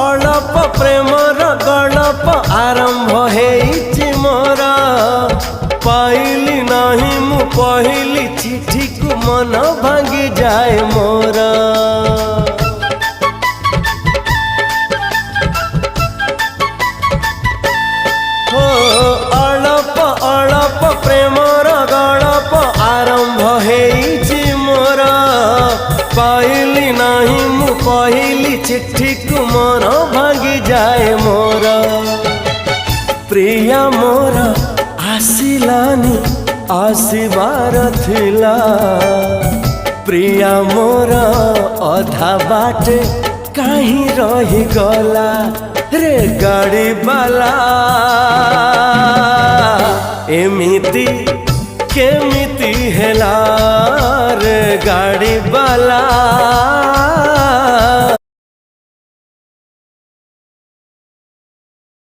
अड़प Premiere गड़प आरंभ हेइछि मोर पाइली नहीं मु पहली चिठी को मन भांगी जाए मोर हो अड़प अड़प प्रेमर गड़प आरंभ हेइछि मोर पाइली नहीं मु पहली चिठी को मन भांगी जाए मोर प्रिया मोर आसिलानी आसिबार थिला प्रिया मोर अधा बाटे कहीं रही गला रे गाड़ी बाला एमिति केमिति हेला रे गाड़ी बाला